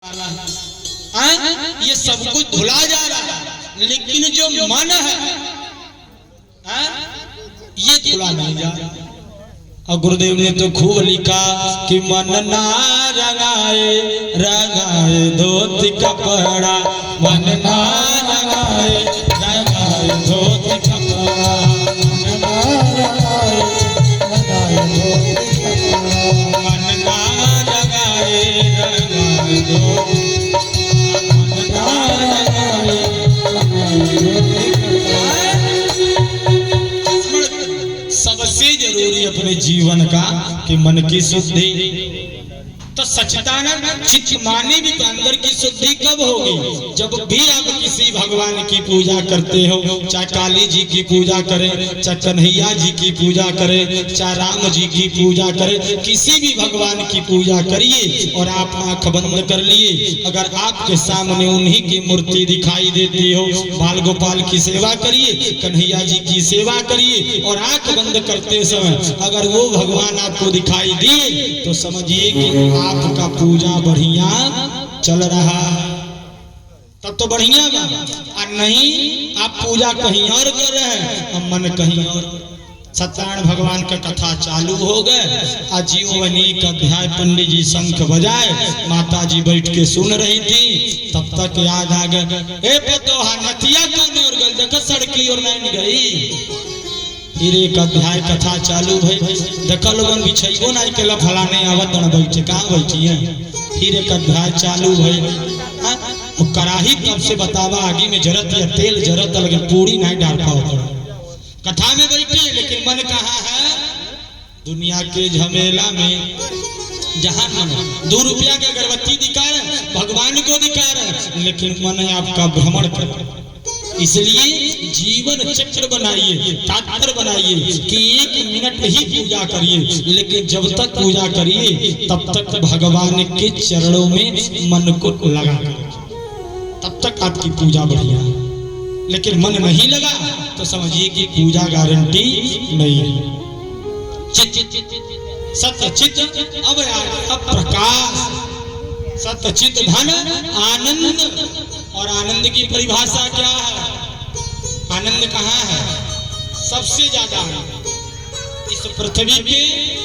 ये सब कुछ धुला जा रहा है, लेकिन जो मन है ये धुला नहीं जा रहा। और गुरुदेव ने तो खूब लिखा कि मन ना रंगाए रंगाए धोती कपड़ा, मन ना रंगाए रंगाए धोती कपड़ा, मन ना रंगाए रंगाए धोती कपड़ा, मन ना रंगाए रंगाए धोती, मन ना रंगाए रंगाए धोती कपड़ा। सबसे जरूरी अपने जीवन का कि मन की शुद्धि। तो सच्चिदानंद चित्त माने भी तो अंदर की शुद्धि कब होगी? जब भी आप किसी भगवान की पूजा करते हो, चाहे काली जी की पूजा करें, चाहे कन्हैया जी की पूजा करें, चाहे राम जी की पूजा करें, किसी भी भगवान की पूजा करिए और आप आंख बंद कर लिए, अगर आपके सामने उन्हीं की मूर्ति दिखाई देती हो, बाल गोपाल की सेवा करिए, कन्हैया जी की सेवा करिए और आंख बंद करते समय अगर वो भगवान आपको दिखाई दिए तो समझिए कि आपका पूजा बढ़िया चल रहा है, तब तो बढ़िया बा। और नहीं आप पूजा कहीं और कर रहे हैं और मन कहीं और। सत्यनारायण भगवान का कथा चालू हो गए, आजीवनी का अध्याय पंडित जी शंख बजाए, माता जी बैठ के सुन रही थी, तब तक याद आ गए ए पतोहा नथिया कौन और गल देखो सड़की और नहीं गई। फिर एक अध्याय कथा चालू भई, देखल लोगन बिछैबो नहीं केला फलाने आवत न बैठे कहां बैठी है। फिर एक अध्याय चालू भई, कड़ाही तब से बतावा आगे में जरत या तेल जरत लगे पूरी नहीं डाल पाओ। कथा में बैठे लेकिन मन कहाँ है? दुनिया के झमेला में। जहां मन 2 रुपया के अगरबत्ती दिखा रहे, भगवान को दिखा रहे, लेकिन मन आपका भ्रमण कर। इसलिए जीवन चक्र बनाइए, तात्पर्य बनाइए कि 1 मिनट ही पूजा करिए, लेकिन जब तक पूजा करिए तब तक भगवान के चरणों में मन को लगा, तब तक आपकी पूजा बढ़िया है। लेकिन मन नहीं लगा तो समझिए कि पूजा गारंटी नहीं है। सत्य चित्त अब प्रकाश, सत्य चित्त धन आनंद। और आनंद की परिभाषा क्या है? आनंद कहाँ है? सबसे ज्यादा इस पृथ्वी पे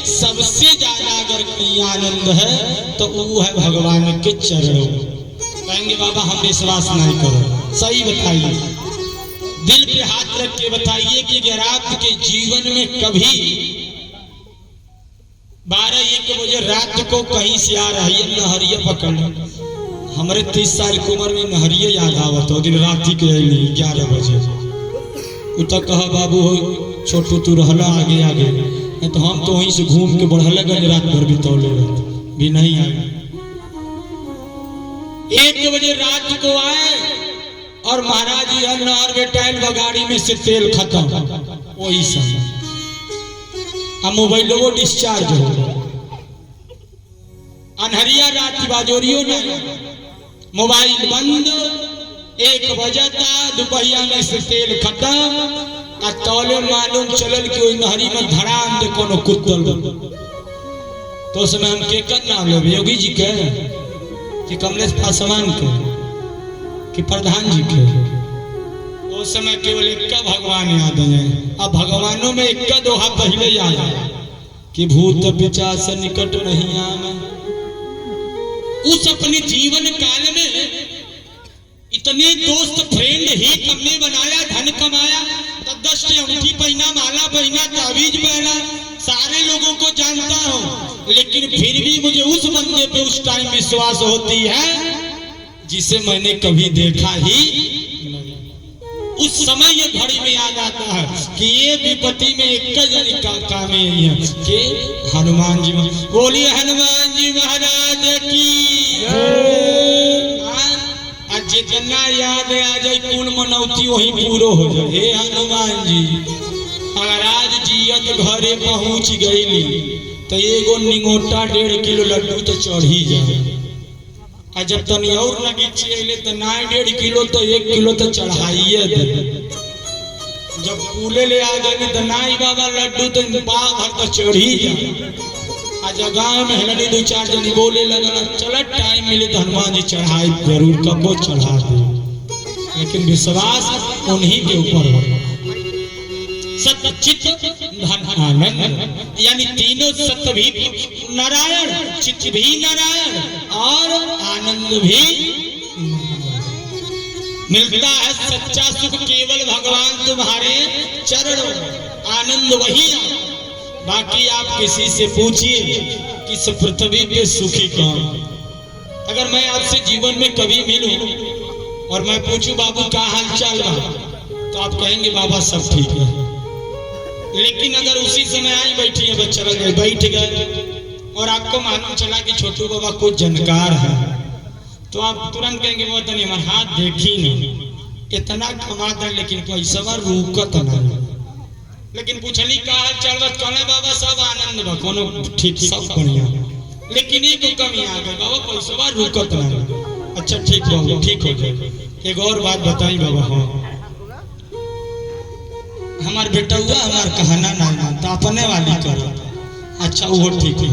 सबसे ज्यादा अगर कोई आनंद है तो वो है भगवान के चरणों। कहेंगे बाबा हम विश्वास नहीं करो, सही बताइए, दिल पे हाथ रख के बताइए कि अगर आपके जीवन में कभी 12-1 बजे रात को कहीं से आ रही है नहरिया पकड़, हमारे 30 साल की उम्र में नहरिया याद आवत हो, दिन रात के 11 बजे तो कहा बाबू हो छोटू तू रहला आगे आगे, नहीं तो हम तो वहीं से घूम के बढ़ गए रात भर बितौले भी नहीं आए। 1 बजे रात को आए और महाराज जी नहर बेटाइल गाड़ी में से तेल खत्म, वही समय मोबाइल वो डिस्चार्ज हो अनहरिया रात बाजोरियो नहीं, मोबाइल बंद, 1 बजता, दोपहरिया में से तेल खत्म, तौले मालूम चलल कि नहरी में धड़ाम दे कोनो कुत्तल। तो उसमें हम के कर नाम ले योगी जी के कि कमलेश पासवान के कि प्रधान जी के। उस समय केवल एक का भगवान याद है। अब भगवानों में एक का दोहा पहले याद है कि भूत पिशाच निकट नहीं आवे। उस अपने जीवन काल में इतने दोस्त फ्रेंड ही हमने बनाया, धन कमाया, 10 अंगूठी पहना, माला पहना, ताबीज पहना, सारे लोगों को जानता हूं, लेकिन फिर भी मुझे उस बंदे पे उस टाइम विश्वास होती है जिसे मैंने कभी देखा ही नहीं। उस समय ये घड़ी में याद आता है कि ये विपत्ति में एक जन काम है कि हनुमान जी, बोलिए हनुमान जी महाराज की। जितना याद आ जाए कुल मनौती वही पूरो हो जाए। हे हनुमान जी अगर आज जियत घरे पहुंच गई तो एगो निगोटा 1.5 किलो लड्डू तो चढ़ ही जाए। जब तनी और लगी चाहिए तो ना 1.5 किलो तो 1 किलो तो चढ़ाइए दे। जब पूले ले आ गए तो नाई बाबा लड्डू तो पाव भर तो चढ़ ही जाए। गाँव में हलनी 2-4 जनी बोले लगा चलो टाइम मिले तो हनुमान जी चढ़ाई जरूर कबो चढ़ा दे, लेकिन विश्वास उन्हीं के ऊपर हो। सत्य चित्त धन आनंद यानी तीनों सत्य भी नारायण, चित्त भी नारायण और आनंद भी मिलता है। सच्चा सुख केवल भगवान तुम्हारे चरणों में, आनंद वही है। बाकी आप किसी से पूछिए कि इस पृथ्वी पे सुखी कौन। अगर मैं आपसे जीवन में कभी मिलूं और मैं पूछूं बाबू का हाल चाल है, तो आप कहेंगे बाबा सब ठीक है। लेकिन अगर उसी समय आई बैठी है बच्चा गए बैठ गए और आपको मालूम चला कि छोटू बाबा कुछ जानकार है, तो आप तुरंत कहेंगे वो तनी हमारे हाथ देखी नहीं, इतना कमाता लेकिन पैसा रुकत नहीं। लेकिन पूछली का हाल चाल बस कहले बाबा सब आनंद बा, कोनो ठीक सब बढ़िया, लेकिन एक कमी आ गई बाबा पैसा रुकत नहीं। अच्छा ठीक बाबू ठीक हो जाए। एक और बात बताई बाबा, हाँ हमार बेटा हुआ हमार कहना नहीं मानता, अपने वाली करो। अच्छा वो ठीक है।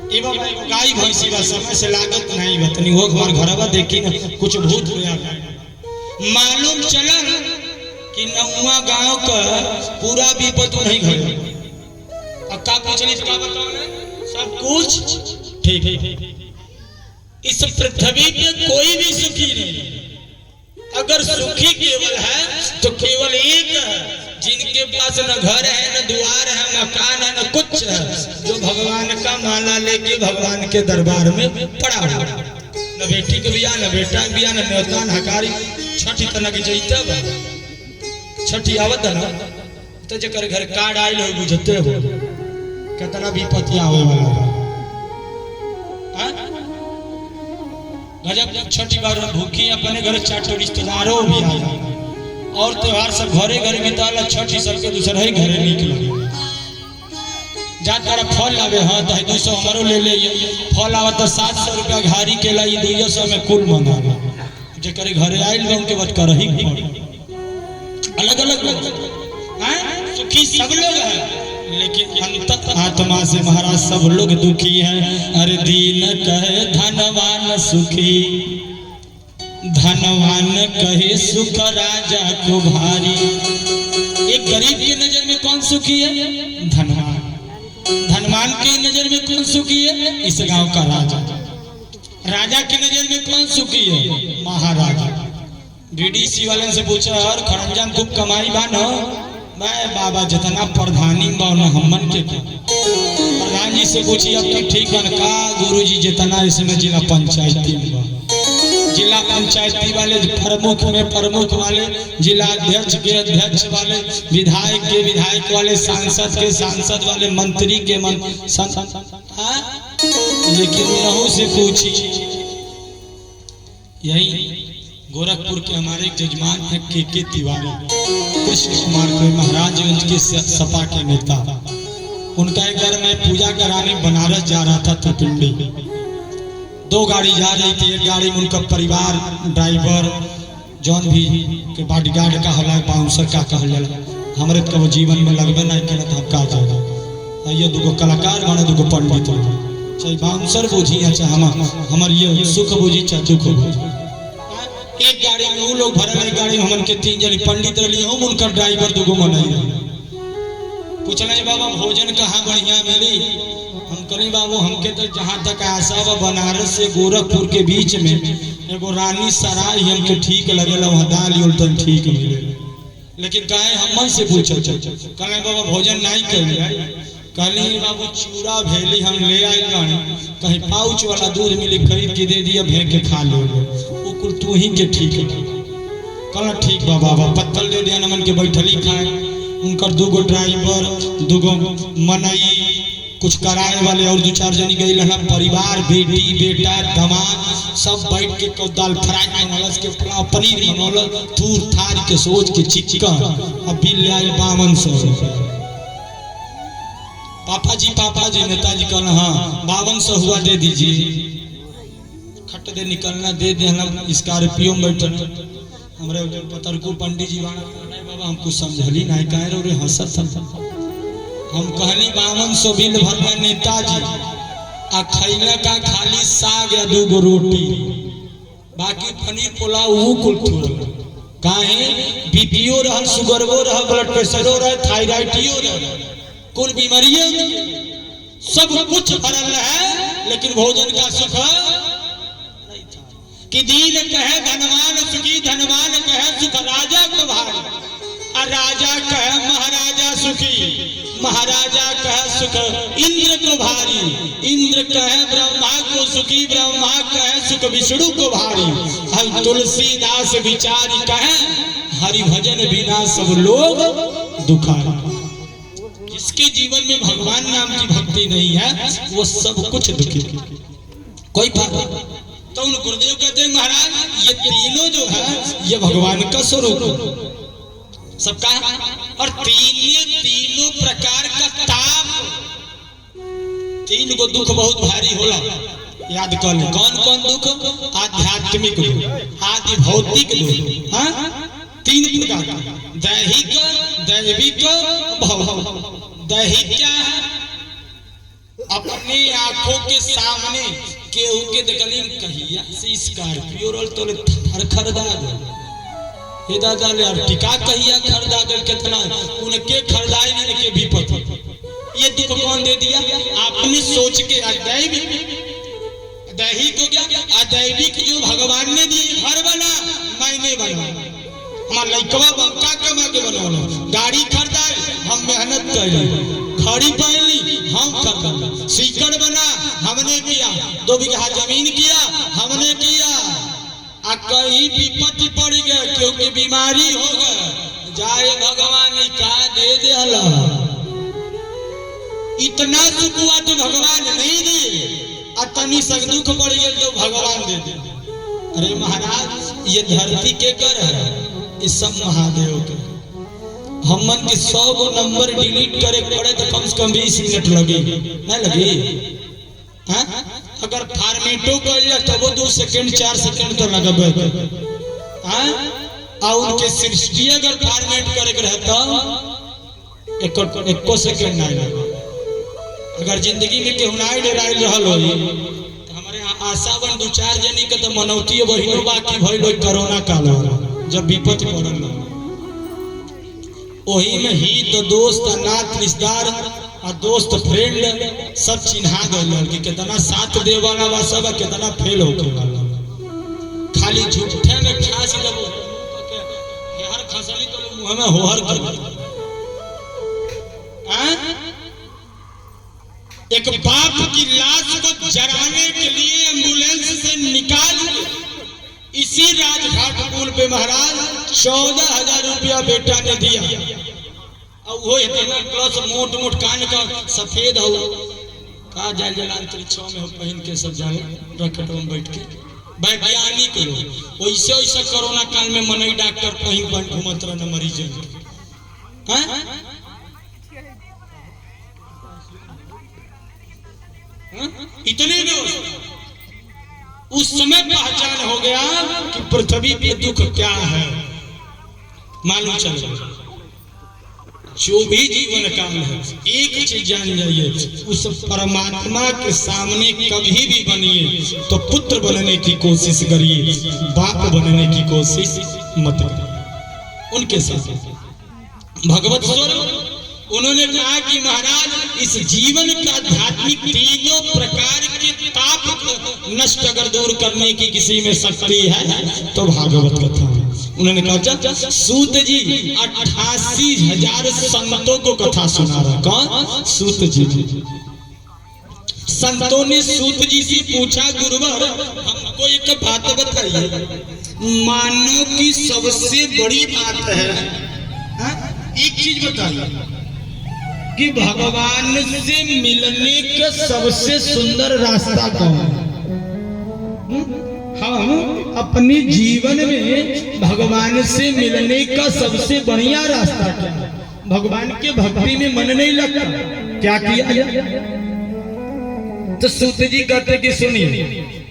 ए बाबा एगो गाय भैंसी बा समय से लागत नहीं बतनी हो हमार घरवा देखी ना कुछ भूत हुआ मालूम चला कि नहुआ गांव का पूरा विपद नहीं घरे। अब का पूछनी का बताओ सब कुछ ठीक है। इस पृथ्वी पे कोई भी सुखी नहीं। अगर सुखी केवल है तो केवल एक है, जिनके पास न घर है न द्वार है मकान है न कुछ है, जो भगवान का माला लेके भगवान के दरबार में पड़ा हुआ, न बेटी के बिया न बेटा के बिया न न्योतान हकारी छठी तना के जइता बा। छठी आवत ना तो जकर घर कार्ड आइल हो बुझते हो कितना विपत्ति आवे वाला गजब। छठी बार भूखी अपने घर 4 रिश्तेदारों भी आए और त्योहार सब घरे घरे बिताला। छठी सबके दूसरा ही घरे निकल जा तारा फल लावे हाँ तो 200 हमारो ले ले फल आवा तो 700 रुपया घारी के लाई 200 में कुल मंगा जकर घरे आइल बा उनके बात करही अलग अलग लोग हैं। सुखी सब लोग हैं लेकिन अंत आत्मा से महाराज सब लोग दुखी हैं। अरे दीन कहे धनवान सुखी, धनवान कहे सुख राजा को भारी। एक गरीब की नजर में कौन सुखी है? धनवान। धनवान की नजर में कौन सुखी है? इस गांव का राजा। राजा की नजर में कौन सुखी है? महाराजा। बीडीसी वाले से पूछा और खरंजा में खूब कमाई बा न? मैं बाबा जितना प्रधानी बा न हमन के प्रधान जी से पूछी अब तक ठीक है का गुरुजी जितना इसमें जिला पंचायती बा, जिला पंचायती वाले प्रमुख में प्रमुख वाले, जिला अध्यक्ष के अध्यक्ष वाले, विधायक के विधायक वाले, सांसद के सांसद वाले, मंत्री के लेकिन उन्हों से पूछी। यही गोरखपुर के हमारे एक जजमान है के तिवारी, कृष्ण कुमार को महाराजगंज के सपा के नेता। उनका एक बार मैं पूजा कराने बनारस जा रहा था पिंडी, 2 गाड़ी जा रही थी। एक गाड़ी में उनका परिवार ड्राइवर जौन भी के बॉडीगार्ड का हला बाउंसर का कहल जाला, हमारे तो वो जीवन में लगबे नहीं करे तो हम का जाएगा। ये 2 कलाकार बने 2 पंडित हो, चाहे बाउंसर बुझी चाहे हमार ये सुख बुझी चाहे दुख बुझी। एक गाड़ी में वो लोग भरल, एक गाड़ी में हमन के 3 जनी पंडित रही हम उनका ड्राइवर 2 मनाई रहे। पूछले बाबा भोजन कहाँ बढ़िया मिली? हम कहीं बाबू हमके तो जहाँ तक आशा बा बनारस से गोरखपुर के बीच में एगो रानी सराय हमके ठीक लगेला, वहाँ दाल उल्टन ठीक मिले। लेकिन कहे हमन से पूछो कहे बाबा भोजन नहीं कर कहली बाबू चूड़ा भेली हम ले आए गाड़ी, कहीं पाउच वाला दूध मिली खरीद के दे दिया भेड़ के खा लो कुल तू ही के ठीक है। कहला ठीक बा बाबा पत्तल दे दिया नमन के बैठली खाए। उनकर 2 ड्राइवर 2 मनई कुछ कराए वाले और 2-4 जनी गई लहना परिवार, बेटी बेटा दामाद सब बैठ के को दाल फ्राई बनौलस के पुलाव पनीर बनौलस थूर थार के सोच के चिकन अब बिल ले आए 5200 रुपये। पापा जी नेताजी कहना हाँ 5200 हुआ दे दीजिए। खट दे निकलना दे देना स्कॉर्पियो में बैठल हमारे पतरकू पंडित जी बाबा हमको समझली नहीं कह रहे हंसत हम कहनी 5200 बिल भरना नेताजी आ खैला का खाली साग या 2 गो रोटी, बाकी पनीर पुलाव वो कुल थोड़ा काहे बीपीओ रहल, शुगरो रहल, ब्लड प्रेशरो रहल, थायराइडियो रहल, कुल बीमारियों सब कुछ भरल है, लेकिन भोजन का सुख नहीं था। कि दीन कहे धनवान सुखी, धनवान कहे सुख राजा को भारी, और राजा कहे महाराजा सुखी, महाराजा कहे सुख इंद्र को भारी, इंद्र कहे ब्रह्मा को सुखी, ब्रह्मा कहे सुख विष्णु को भारी। हम तुलसीदास विचारी कहे हरि भजन बिना सब लोग दुखारी। जिसके जीवन में भगवान नाम की भक्ति नहीं है वो सब कुछ दुखी, कोई फायदा। तो उन गुरुदेव कहते हैं महाराज ये तीनों जो है ये भगवान का स्वरूप सबका, और तीनों प्रकार का ताप, 3 गो दुख बहुत भारी होला, याद कर ले। कौन कौन दुख? आध्यात्मिक दुख, आदि भौतिक दुख, हाँ 3 प्रकार का, दैहिक, दैविक, भौतिक। दैहिक क्या है? अपनी आंखों के सामने केहू के देखली कहिया से स्कॉर्पियो रोल तो खरदा गए, हे दादा ले टिका कहिया खरीदा गल, कितना उनके खरीदाई नहीं के भी पता। ये दुख कौन दे दिया? आपने सोच के। दैहिक हो गया, अदैविक जो भगवान ने दिए, घर बना मैंने बना, हमार लइकवा बंका कमा के बनौला, गाड़ी खरीदाई हम मेहनत कैली, घड़ी पहनली हम खरीदा, सीकड़ बना हमने किया, 2 बीघा जमीन किया हमने किया, आ कहीं विपत्ति पड़ गए, क्योंकि बीमारी हो गए, जाए भगवान का दे दे हला। इतना सुख हुआ तो भगवान नहीं दे, और तनी सक दुख पड़ गए तो भगवान दे दे। अरे महाराज ये धरती के कर है, ये सब महादेव के। हमन के 100 गो नंबर डिलीट करे पड़े तो कम से कम 20 मिनट लगे, नहीं लगे? हाँ? अगर फॉर्मेटो कर लिया तो वो 2 सेकंड 4 सेकंड तो लगबे। हाँ? और उनके सृष्टि अगर फॉर्मेट करे रहता एको सेकंड नहीं लगे। अगर जिंदगी में केहू नहीं डराइल रहल होई तो हमारे आशा बन 2-4 जनी के तो मनौती बहिनो बाकी भइल कोरोना काल जब विपत्ति पड़ल, वही में ही तो दोस्त नात रिश्तेदार और दोस्त फ्रेंड सब चिन्हा गए कि कितना साथ दे वाला बा, सब कितना फेल होके वाला, खाली झूठे में खास लगो यार खसली तो मुंह में होहर कर। एक बाप की लाश को जराने के लिए एम्बुलेंस से निकाल इसी राजघाट पुल पे महाराज 14,000 रुपया बेटा ने दिया, और वो इतना प्लस मोट मोट कान का सफेद हो का जल अंतरिक्षों में हो पहन के सब जाए रॉकेट में बैठ के वैज्ञानिक लोग वैसे वैसे कोरोना काल में मनई डॉक्टर कहीं बन घूमत रहे मरीज। इतने उस समय पहचान हो गया कि पृथ्वी पे दुख क्या है। मालूम चल जो भी जीवन काल है एक चीज जान जाइए, उस परमात्मा के सामने कभी भी बनिए तो पुत्र बनने की कोशिश करिए, बाप बनने की कोशिश मत करिए। उनके साथ भगवत स्वरूप उन्होंने कहा कि महाराज इस जीवन का आध्यात्मिक 3 प्रकार के ताप को नष्ट अगर दूर करने की किसी में शक्ति है तो भागवत कथा। उन्होंने कहा सूत जी 88,000 संतों को कथा सुना रहा। कौन? सूत जी। संतों ने सूत जी से पूछा गुरुवर हमको एक बात बताइए, मानव की सबसे बड़ी बात है, एक चीज बताइए कि भगवान से मिलने का सबसे सुंदर रास्ता कौन है? हम अपने जीवन में भगवान से मिलने का सबसे बढ़िया रास्ता क्या है? भगवान के भक्ति में मन नहीं लगता, क्या किया? तो सूत जी कहते कि सुनिए,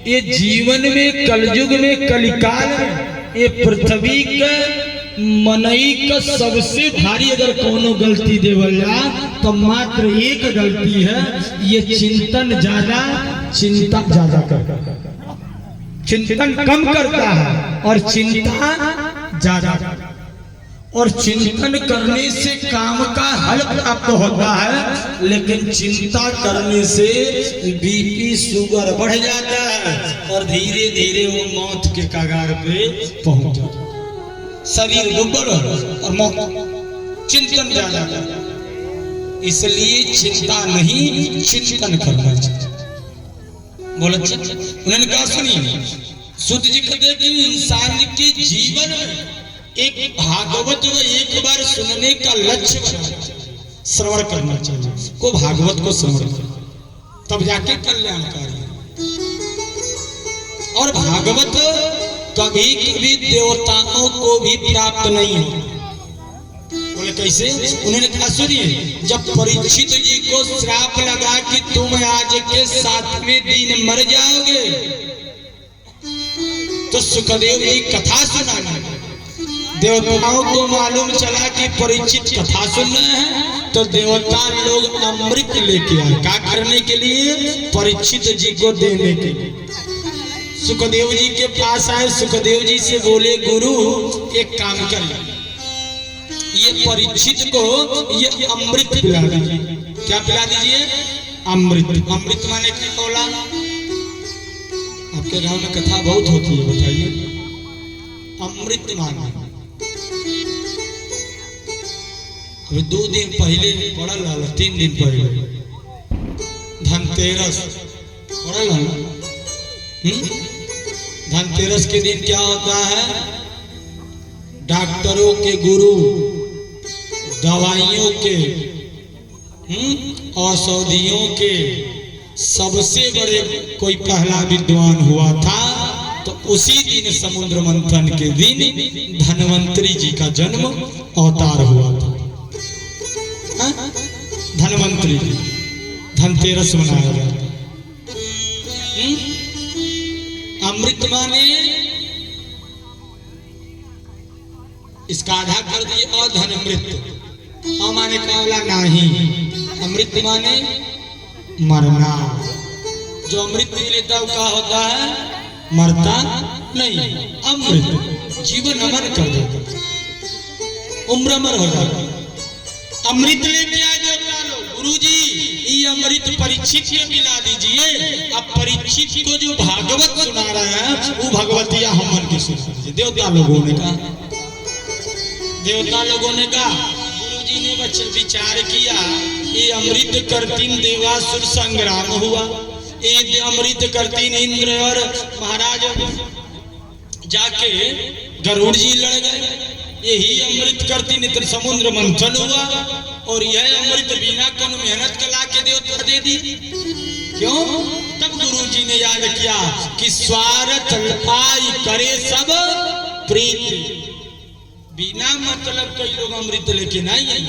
ये जीवन में कलयुग में कलिकाल में ये पृथ्वी का मनई का सबसे भारी अगर कोनो गलती देवल जा तो मात्र एक गलती है, ये चिंतन ज्यादा चिंता ज्यादा करता, चिंतन कम करता है और चिंता ज्यादा, और चिंतन करने से काम का हल प्राप्त होता है, लेकिन चिंता करने से बीपी शुगर बढ़ जाता है और धीरे धीरे वो मौत के कगार पे पहुंच जाता है, शरीर दुर्बल और मौत। चिंतन ज्यादा करता, इसलिए चिंता नहीं चिंतन करना चाहिए। बोला उन्होंने कहा सुनिए, सूत जी कहते कि इंसान के जीवन में एक भागवत को एक बार सुनने का लक्ष्य श्रवण करना चाहिए, को भागवत को श्रवण कर तब जाके कल्याणकारी है। और भागवत कभी कभी देवताओं को भी प्राप्त नहीं हो। बोले कैसे? उन्होंने कहा सुनिए, जब परीक्षित जी को श्राप लगा कि तुम आज के 7वें दिन मर जाओगे, तो सुखदेव जी कथा सुनाने, देवताओं को मालूम चला कि परीक्षित कथा सुन रहे हैं, तो देवता लोग अमृत लेके आए, क्या करने के लिए? परीक्षित जी को देने के लिए। सुखदेव जी के पास आए, सुखदेव जी से बोले गुरु एक काम कर, ये परीक्षित को ये अमृत पिला दीजिए। क्या पिला दीजिए? अमृत। अमृत माने क्या बोला? आपके गांव में कथा बहुत होती है, बताइए। अमृत माने अभी 2 दिन पहले पढ़ल रहा, 3 दिन पहले धनतेरस पढ़ल रहा। धनतेरस के दिन क्या होता है? डॉक्टरों के गुरु, दवाइयों के, औषधियों के सबसे बड़े कोई पहला विद्वान हुआ था, तो उसी दिन समुद्र मंथन के दिन धनवंतरी जी का जन्म अवतार हुआ था। धनवंतरी जी, धनतेरस मनाया जाता। अमृत माने इसका आधा कर दिए, और धनमृत माने कावला नहीं, अमृत माने मरना। जो अमृत नहीं लेता वो क्या होता है? मरता नहीं। अमृत जीवन अमर कर देता, उम्र अमर हो जाता। अमृत लेके आए देवता लोग, गुरुजी ये अमृत परीक्षित के मिला दीजिए। अब परीक्षित को जो भागवत सुना रहे हैं वो भगवतिया हमन के सुना दीजिए। देवता लोगों ने कहा, गुरुजी ने विचार किया, ये अमृत करतीन देवासुर संग्राम हुआ, ये अमृत करतीन इंद्र और महाराज जाके गरुड़ जी लड़ गए, यही अमृत करतीन इतना समुद्र मंथन हुआ, और यह अमृत बिना कोनो मेहनत कला के देवता दे दी। क्यों? तब गुरुजी ने याद किया कि स्वार्थ पाई करे सब प्रीति, बिना मतलब कई लोग अमृत लेके नहीं आए।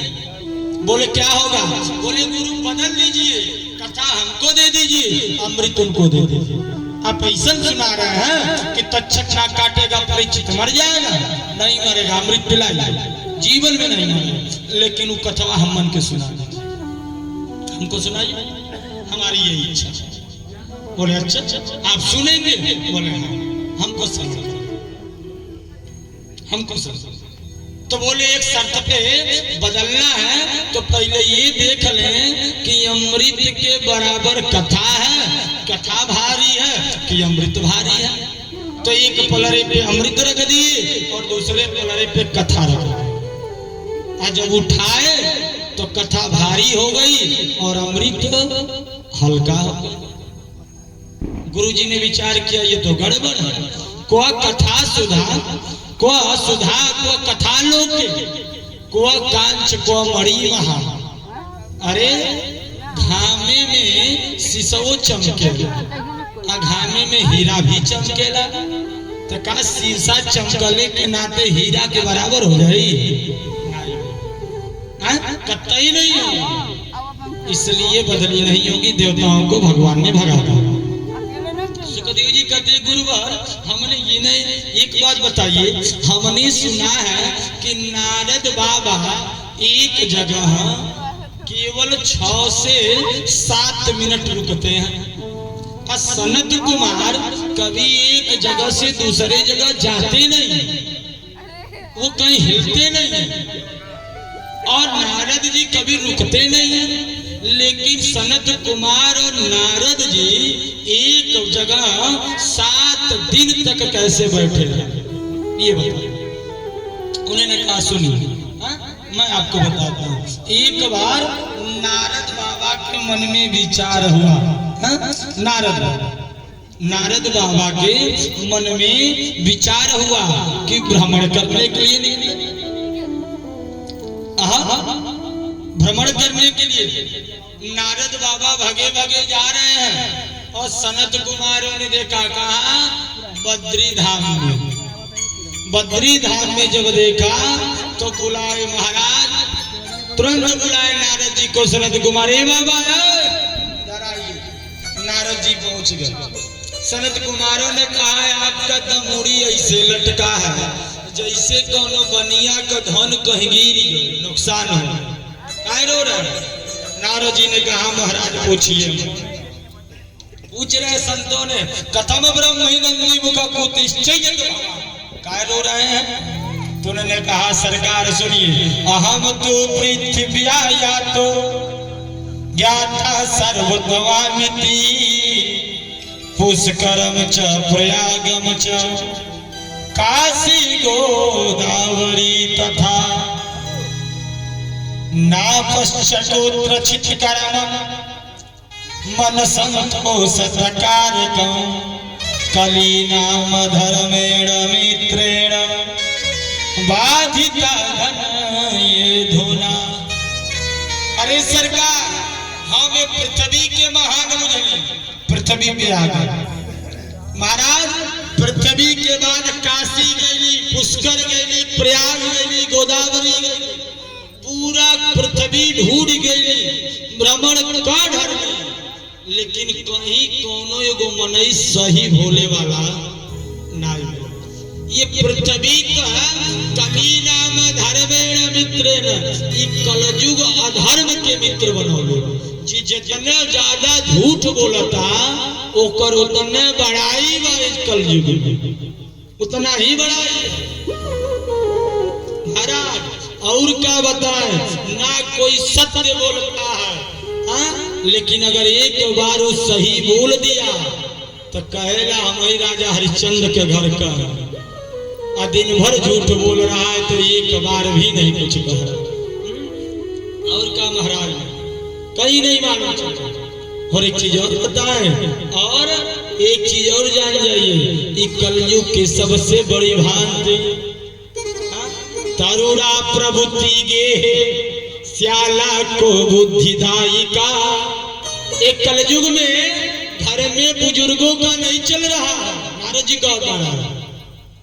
बोले क्या होगा? बोले गुरु बदल लीजिए, कथा हमको दे दीजिए, अमृत उनको दे दीजिए। आप ऐसा सुना रहे हैं कि तक्षक ना काटेगा परीक्षित मर जाएगा, नहीं मरेगा, अमृत पिलाइए, जीवन में नहीं मरेगा। लेकिन वो कथा हम मन के सुना दीजिए, हमको सुनाइए, हमारी यही इच्छा। बोले अच्छा आप सुनेंगे? बोले हाँ, हमको समझ, हमको समझ। तो बोले एक शर्त पे बदलना है, तो पहले ये देख लें कि अमृत के बराबर कथा है, कथा भारी है कि अमृत भारी है। तो एक पलरे पे अमृत रख दिए और दूसरे पलरे पे कथा रख दिए, और जब उठाए तो कथा भारी हो गई और अमृत हल्का हो गया। गुरुजी ने विचार किया ये तो गड़बड़ है, को कथा सुधा, को सुधा, को कथा लोके, को कांच, को मणि महा। अरे घामे में शीशो चमकेला, घामे में हीरा भी चमकेला, तो का शीशा चमकले के नाते हीरा के बराबर हो जाए? कतई नहीं हो। इसलिए बदली नहीं होगी, देवताओं को भगवान ने भगा दिया। सुखदेव जी कहते गुरुवर हमने कि नहीं? एक बात बताइए, हमने सुना है कि नारद बाबा एक जगह केवल 6 से 7 मिनट रुकते हैं और सनत कुमार कभी एक जगह से दूसरे जगह जाते नहीं, वो कहीं हिलते नहीं, और नारद जी कभी रुकते नहीं। लेकिन सनत कुमार और नारद जी एक जगह 7 दिन तक कैसे बैठे रहे, ये बताइए। उन्होंने कहा सुनिए, मैं आपको बताता हूँ। एक बार नारद बाबा के मन में विचार हुआ, नारद बाबा के मन में विचार हुआ कि भ्रमण करने के लिए निकले, भ्रमण करने के लिए नारद बाबा भगे भगे जा रहे हैं और सनत कुमारों ने देखा, कहा बद्री धाम में। बद्री धाम में जब देखा तो बुलाए महाराज, तुरंत बुलाए नारद जी को। सनत कुमार, ए बाबा इधर आइए। नारद जी पहुंच गए। सनत कुमारों ने कहा, आपका तो मुड़ी ऐसे लटका है जैसे कोनो बनिया का धन कहीं गिर नुकसान हो, काहे रो रहे? नारद जी ने कहा, महाराज पूछिए। पूछ रहे संतों ने, कथम ब्रह्मणि मुखा कुतिश्चयत, काहे रो रहे हैं? तो उन्होंने कहा, सरकार सुनिए, अहम तो पृथ्व्या या तो ज्ञाता सर्वत्वामिति, पुष्करम च प्रयागम च काशी गोदावरी तथा नापश्चतोत्र चित्करम मन संतोषकारकम कलीनाम धर्मेण मित्रेण बाधिता धन ये धोना। अरे सरकार, हम ये पृथ्वी के महान मुझे पृथ्वी पे आ गए महाराज। पृथ्वी के बाद काशी गई, पुष्कर गई, प्रयाग गई, गोदावरी गई, पूरा पृथ्वी ढूंढ गई, भ्रमण का ढर गई, लेकिन कहीं कोनो एगो मनई सही भोले वाला नहीं। ये पृथ्वी का कमीना में धर्मेण मित्रेण, ये कलयुग अधर्म के मित्र बनौले। जी जितने ज्यादा झूठ बोलता ओकर उतने बड़ाई बा इस कलयुग में, उतना ही बड़ाई महाराज। और क्या बताए, ना कोई सत्य बोलता है, लेकिन अगर एक बार वो सही बोल दिया तो कहेगा हमारे राजा हरिश्चंद्र के घर का, और दिन भर झूठ बोल रहा है तो एक बार भी नहीं कुछ कहा। और क्या महाराज, कहीं नहीं मालूम। और एक चीज और बताए, और एक चीज और जान जाइए, ये कलयुग की सबसे बड़ी भ्रांति, तरुणा प्रभुति गे श्याला को बुद्धिदायिका। एक कलयुग में घर में बुजुर्गों का नहीं चल रहा, नारद जी का कहा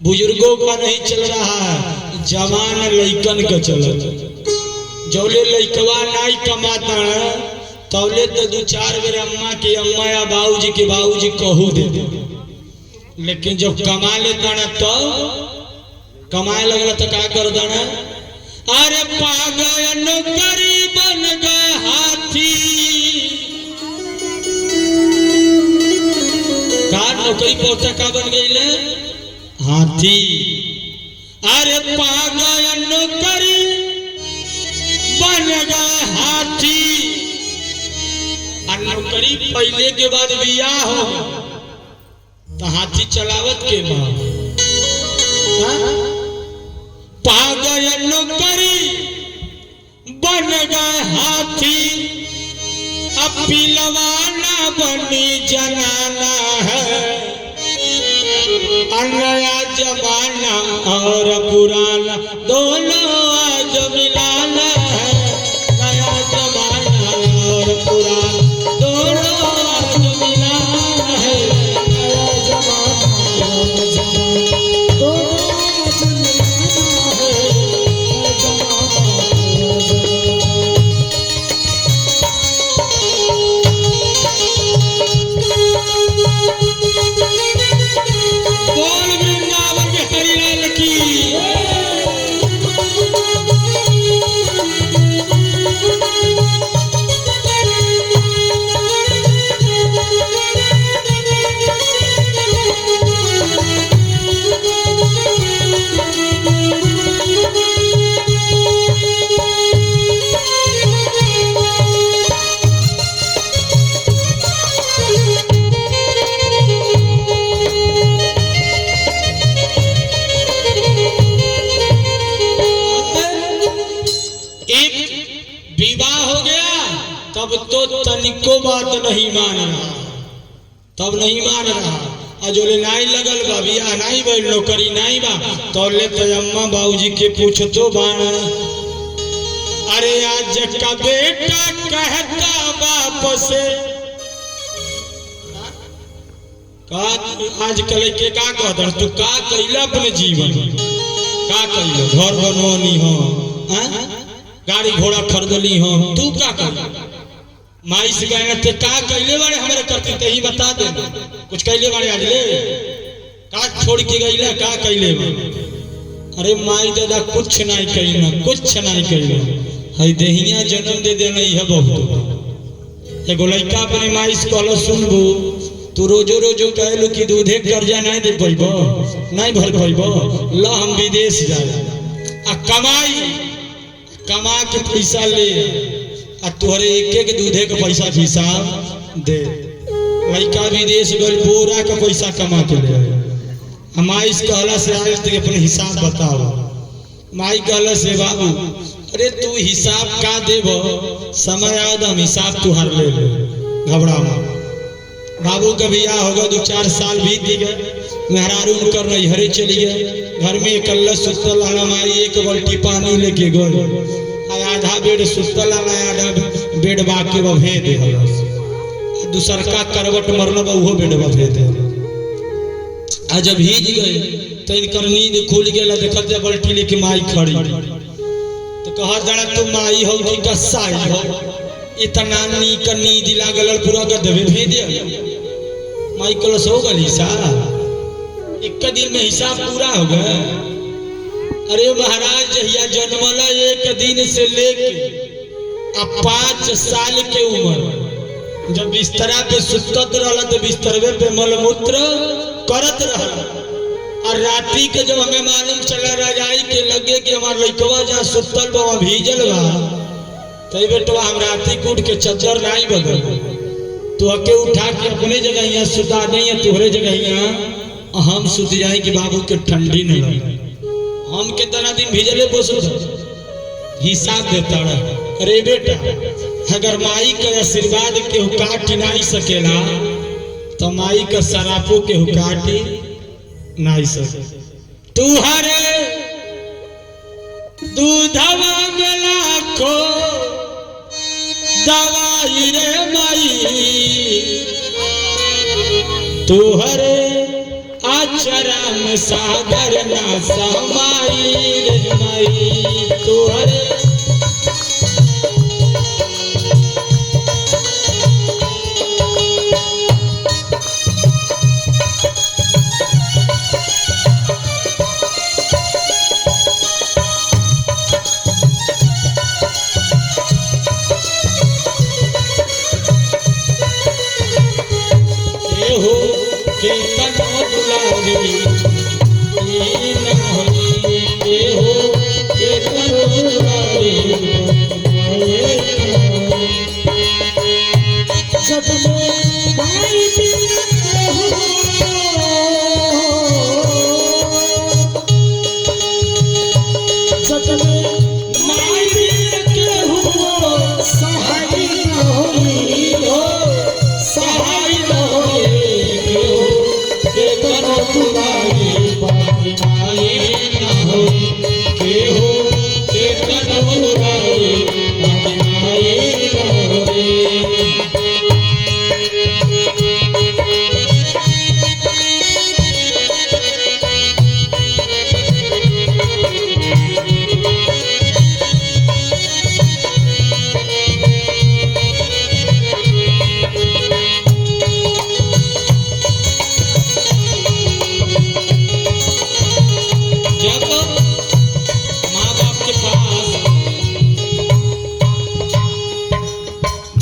बुजुर्गों का नहीं चल रहा, जवान लइकन का चल। जौले लइकवा नहीं कमाता है तौले तो 2-4 बेर अम्मा के अम्मा या बाबूजी के बाबूजी कहू दे, लेकिन जब कमा लेता ना तो कमाए लगला तो क्या कर देना। अरे पागल नौकरी बन गए हाथी, का नौकरी पोता का बन गई हाथी। अरे पागल नौकरी बन गए हाथी, नौकरी पहले के बाद बियाह हो तो हाथी चलावत के बाद पागल नौकरी बन गए हाथी। अब पिलवाना बनी जनाना है, नया जमाना और पुराना दोनों आज मिलाना है। नया जमाना और पुराना दोनों आज मिलाना है। नया जमाना दोनों आज मिलाना है। बोल तब तो तनिको बात नहीं मान रहा, तब नहीं मान रहा। अजोले नाई लगल बा, बियाह नहीं भइल, नौकरी नहीं बा, तौले तो अम्मा बाबूजी के पूछतो बाण, अरे आज का बेटा कहता बाप से का आजकल के का कहता तू का कैला अपने जीवन का कैला, घर बनवनी हो, गाड़ी घोड़ा खरीदली हो, तू का कैला? माई से कहना ते का कैले बारे हमारे करते ते ही बता दे, कुछ कैले बारे आज ले का छोड़ के गईला का कैले बारे? अरे माई दादा कुछ नहीं कैला, कुछ नहीं कैला, हई देहिया जन्म दे देना यह बहुत। एगो लड़का अपने माई से कहलो सुनबू, तू रोजो रोजो कहलू कि दूधे कर्जा नहीं दे पैबो, नहीं भर पैबो, ला हम विदेश जाए आ कमा के पैसा ले आ तोहरे एक एक दूधे के पैसा हिसाब दे। लड़का विदेश गए बोरा का पैसा कमा के ले, माई से कहला से आए तो अपने हिसाब बताओ। माई कहला से बाबू अरे तू हिसाब का देबो, समय आदम हिसाब तू हर ले, घबरा मत। बाबू का बियाह होगा, 2-4 साल बीत गए, मेहरारू कर नहीं हरे चली गए, घर में अकेला सुतल आना, माई एक बाल्टी पानी लेके गए, आधा बेड सुतल आना, आधा बेड बाके भे दे, दूसर का करवट मरल वो बेड भे दे। आज जब भीज गए तो इनकर नींद खुल गया, देखल जा बाल्टी लेके माई खड़ी, तो कहा जाना तू माई हो कि कसाई हो, इतना नीक नींद लागल पूरा गदबे भे दे। माई कलश हो गल हिसाब, एक दिन में हिसाब पूरा हो गया। अरे महाराज जहिया जन्मला एक दिन से लेके 5 साल के उम्र, जब बिस्तरा पे सुतत रहला तो बिस्तरवे पे मलमूत्र करत रहला, और रात्रि के जब हमें मालूम चला रजाई के लगे कि हमार लइकवा जहाँ सुतल बा भीजल बा, तो बेटवा हम रात्रि के उठ के चद्दर नहीं बदल, तो अके उठा के अपने जगह यहाँ सुता नहीं, तुहरे जगह यहाँ हम सुत जाए कि बाबू के ठंडी न लगे। हम कितना दिन भीजले बोसो हिसाब देता रहा। अरे बेटा अगर माई का आशीर्वाद केहू काट नहीं सकेला तो माई का सरापो केहू काटी नहीं सके। तुहरे दूधवा में लाखो दवाई रे माई, तुहरे आचरा में सागर ना समाई रे माई, तुहरे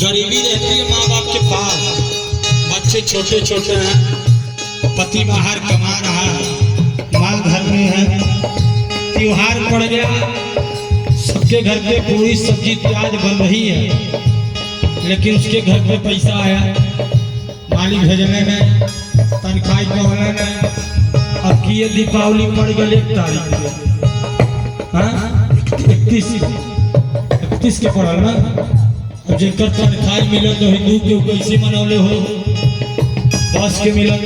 गरीबी रहती है माँ बाप के पास, बच्चे छोटे छोटे हैं, पति बाहर कमा रहा है, माँ घर में है, त्योहार पड़ गया, सबके घर पे पूरी सब्जी प्याज बन रही है, लेकिन उसके घर पे पैसा आया मालिक भेजने में, तनख्वाही कमाने में। अब की ये दीपावली पड़ गई 1 तारीख के, 31 के पड़ल ना, जेकर तनख्वाह मिलत हो हिंदू के कैसे मनौले हो बस के मिलत